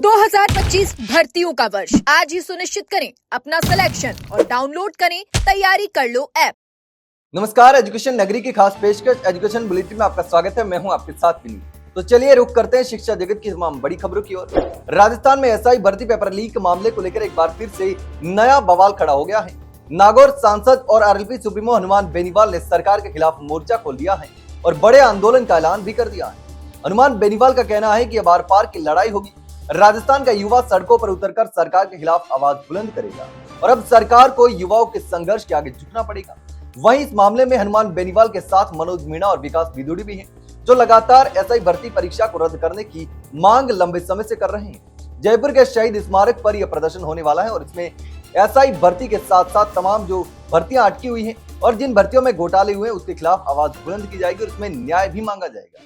2025 भर्तियों का वर्ष आज ही सुनिश्चित करें अपना सिलेक्शन और डाउनलोड करें तैयारी कर लो ऐप। नमस्कार, एजुकेशन नगरी की खास पेशकश एजुकेशन बुलेटिन में आपका स्वागत है। मैं हूं आपके साथ विनीत। तो चलिए रुक करते हैं शिक्षा जगत की तमाम बड़ी खबरों की ओर। राजस्थान में एसआई भर्ती पेपर लीक मामले को लेकर एक बार फिर से नया बवाल खड़ा हो गया है। नागौर सांसद और आरएलपी सुप्रीमो हनुमान बेनीवाल ने सरकार के खिलाफ मोर्चा खोल दिया है और बड़े आंदोलन का ऐलान भी कर दिया है। हनुमान बेनीवाल का कहना है कि अब आर पार की लड़ाई होगी। राजस्थान का युवा सड़कों पर उतरकर सरकार के खिलाफ आवाज बुलंद करेगा और अब सरकार को युवाओं के संघर्ष के आगे झुकना पड़ेगा। वहीं इस मामले में हनुमान बेनीवाल के साथ मनोज मीणा और विकास विदुड़ी भी हैं, जो लगातार एसआई भर्ती परीक्षा को रद्द करने की मांग लंबे समय से कर रहे हैं। जयपुर के शहीद स्मारक पर यह प्रदर्शन होने वाला है और इसमें एसआई भर्ती के साथ साथ तमाम जो भर्तियां अटकी हुई हैं और जिन भर्तियों में घोटाले हुए उसके खिलाफ आवाज बुलंद की जाएगी और इसमें न्याय भी मांगा जाएगा।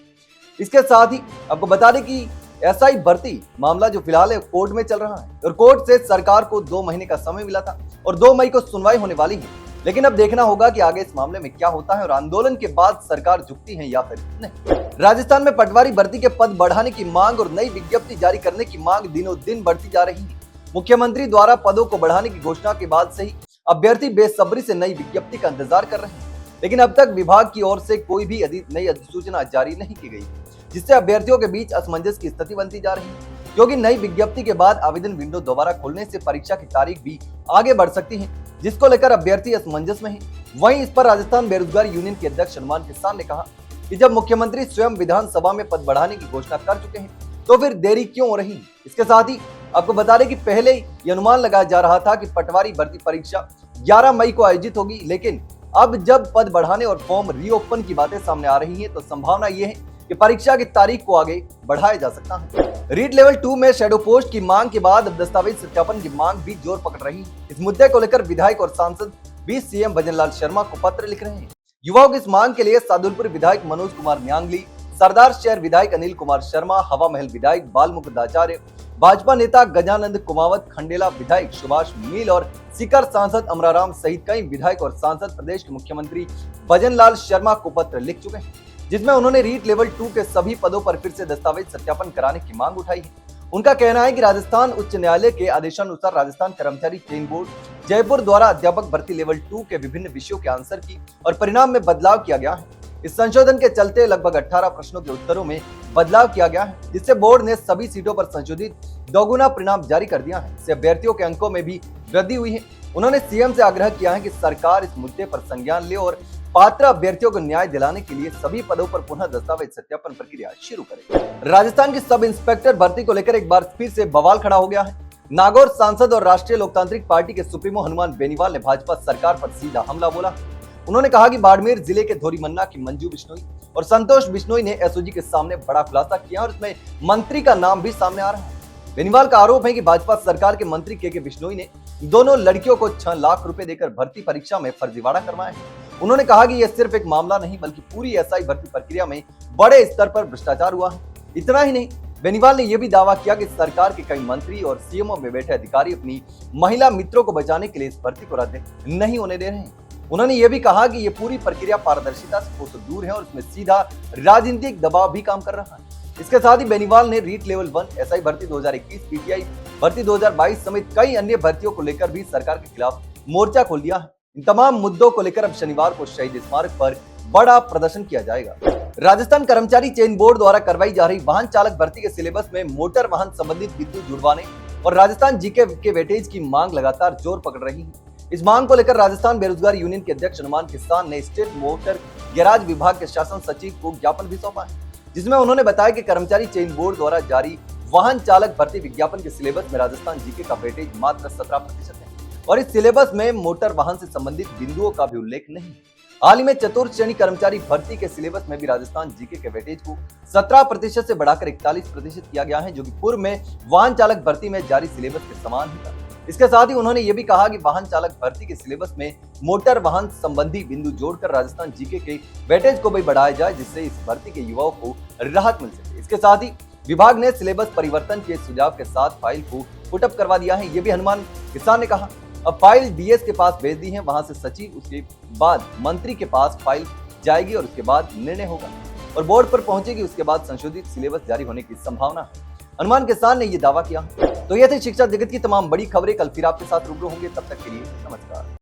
इसके साथ ही आपको बता दें कि एसआई भर्ती मामला जो फिलहाल है कोर्ट में चल रहा है और कोर्ट से सरकार को 2 महीने का समय मिला था और 2 मई को सुनवाई होने वाली है। लेकिन अब देखना होगा कि आगे इस मामले में क्या होता है और आंदोलन के बाद सरकार झुकती है या फिर नहीं। राजस्थान में पटवारी भर्ती के पद बढ़ाने की मांग और नई विज्ञप्ति जारी करने की मांग दिनों दिन बढ़ती जा रही है। मुख्यमंत्री द्वारा पदों को बढ़ाने की घोषणा के बाद से ही अभ्यर्थी बेसब्री से नई विज्ञप्ति का इंतजार कर रहे हैं, लेकिन अब तक विभाग की ओर से कोई भी नई अधिसूचना जारी नहीं की गई, जिससे अभ्यर्थियों के बीच असमंजस की स्थिति बनती जा रही है। क्योंकि नई विज्ञप्ति के बाद आवेदन विंडो दोबारा खोलने से परीक्षा की तारीख भी आगे बढ़ सकती है, जिसको लेकर अभ्यर्थी असमंजस में है। वहीं इस पर राजस्थान बेरोजगार यूनियन के अध्यक्ष हनुमान किसान ने कहा कि जब मुख्यमंत्री स्वयं विधानसभा में पद बढ़ाने की घोषणा कर चुके हैं तो फिर देरी क्यों हो रही है। इसके साथ ही आपको बता दें कि पहले ये अनुमान लगाया जा रहा था कि पटवारी भर्ती परीक्षा 11 मई को आयोजित होगी, लेकिन अब जब पद बढ़ाने और फॉर्म रीओपन की बातें सामने आ रही है तो संभावना ये है कि परीक्षा की तारीख को आगे बढ़ाया जा सकता है। रीट लेवल 2 में शैडो पोस्ट की मांग के बाद अब दस्तावेज सत्यापन की मांग भी जोर पकड़ रही है। इस मुद्दे को लेकर विधायक और सांसद भी सीएम भजनलाल शर्मा को पत्र लिख रहे हैं। युवाओं की इस मांग के लिए सादुलपुर विधायक मनोज कुमार न्यांगली, सरदार शहर विधायक अनिल कुमार शर्मा, हवा महल विधायक बालमुकुंदाचार्य, भाजपा नेता गजानंद कुमावत, खंडेला विधायक सुभाष मील और सीकर सांसद अमराराम सहित कई विधायक और सांसद प्रदेश के मुख्यमंत्री भजनलाल शर्मा को पत्र लिख चुके हैं, जिसमें उन्होंने रीट लेवल 2 के सभी पदों पर फिर से दस्तावेज सत्यापन कराने की मांग उठाई है। उनका कहना है कि राजस्थान उच्च न्यायालय के आदेशानुसार राजस्थान कर्मचारी चयन बोर्ड जयपुर द्वारा अध्यापक भर्ती लेवल 2 के विभिन्न विषयों के आंसर की और परिणाम में बदलाव किया गया है। इस संशोधन के चलते लगभग 18 प्रश्नों के उत्तरों में बदलाव किया गया है, जिससे बोर्ड ने सभी सीटों पर संशोधित दोगुना परिणाम जारी कर दिया है। इससे अभ्यर्थियों के अंकों में भी वृद्धि हुई है। उन्होंने सीएम से आग्रह किया है कि सरकार इस मुद्दे पर संज्ञान ले और पात्र अभ्यर्थियों को न्याय दिलाने के लिए सभी पदों पर पुनः दस्तावेज सत्यापन प्रक्रिया शुरू करें। राजस्थान की सब इंस्पेक्टर भर्ती को लेकर एक बार फिर से बवाल खड़ा हो गया है। नागौर सांसद और राष्ट्रीय लोकतांत्रिक पार्टी के सुप्रीमो हनुमान बेनीवाल ने भाजपा सरकार पर सीधा हमला बोला। उन्होंने कहा कि बाड़मेर जिले के धोरीमन्ना की मंजू बिश्नोई और संतोष बिश्नोई ने एसओजी के सामने बड़ा खुलासा किया और इसमें मंत्री का नाम भी सामने आ रहा है। बेनीवाल का आरोप है कि भाजपा सरकार के मंत्री के बिश्नोई ने दोनों लड़कियों को 6 लाख रुपए देकर भर्ती परीक्षा में फर्जीवाड़ा करवाया है। उन्होंने कहा कि यह सिर्फ एक मामला नहीं बल्कि पूरी एसआई भर्ती प्रक्रिया में बड़े स्तर पर भ्रष्टाचार हुआ है। इतना ही नहीं, बेनीवाल ने यह भी दावा किया कि सरकार के कई मंत्री और सीएमओ में बैठे अधिकारी अपनी महिला मित्रों को बचाने के लिए इस भर्ती को रद्द नहीं होने दे रहे हैं। उन्होंने ये भी कहा कि ये पूरी प्रक्रिया पारदर्शिता से कोसों दूर है और इसमें सीधा राजनीतिक दबाव भी काम कर रहा है। इसके साथ ही बेनीवाल ने रीट लेवल 1 एसआई भर्ती 2021, पीटीआई भर्ती 2022 समेत कई अन्य भर्तियों को लेकर भी सरकार के खिलाफ मोर्चा खोल दिया है। इन तमाम मुद्दों को लेकर अब शनिवार को शहीद स्मारक पर बड़ा प्रदर्शन किया जाएगा। राजस्थान कर्मचारी चयन बोर्ड द्वारा करवाई जा रही वाहन चालक भर्ती के सिलेबस में मोटर वाहन संबंधित बिंदु जुड़वाने और राजस्थान जीके के वेटेज की मांग लगातार जोर पकड़ रही है। इस मांग को लेकर राजस्थान बेरोजगार यूनियन के अध्यक्ष हनुमान किसान ने स्टेट मोटर गैराज विभाग के शासन सचिव को ज्ञापन भी सौंपा है, जिसमें उन्होंने बताया कि कर्मचारी चयन बोर्ड द्वारा जारी वाहन चालक भर्ती विज्ञापन के सिलेबस में राजस्थान जीके का वेटेज मात्र 17% है और इस सिलेबस में मोटर वाहन से संबंधित बिंदुओं का भी उल्लेख नहीं है। हाल ही में चतुर्थ श्रेणी कर्मचारी भर्ती के सिलेबस में भी राजस्थान जीके के वेटेज को 17% से बढ़ाकर 41% किया गया है, जो कि पूर्व में वाहन चालक भर्ती में जारी सिलेबस के समान ही था। इसके साथ ही उन्होंने ये भी कहा कि वाहन चालक भर्ती के सिलेबस में मोटर वाहन संबंधी बिंदु जोड़कर राजस्थान जीके के वेटेज को भी बढ़ाया जाए, जिससे इस भर्ती के युवाओं को राहत मिल सके। इसके साथ ही विभाग ने सिलेबस परिवर्तन के सुझाव के साथ फाइल को पुटअप करवा दिया है। ये भी हनुमान किसान ने कहा। अब फाइल डीएस के पास भेज दी है, वहां से सचिव, उसके बाद मंत्री के पास फाइल जाएगी और उसके बाद निर्णय होगा और बोर्ड पर पहुंचेगी। उसके बाद संशोधित सिलेबस जारी होने की संभावना है। हनुमान किसान ने ये दावा किया। तो ये थी शिक्षा जगत की तमाम बड़ी खबरें। कल फिर आपके साथ रूबरू होंगे, तब तक के लिए नमस्कार।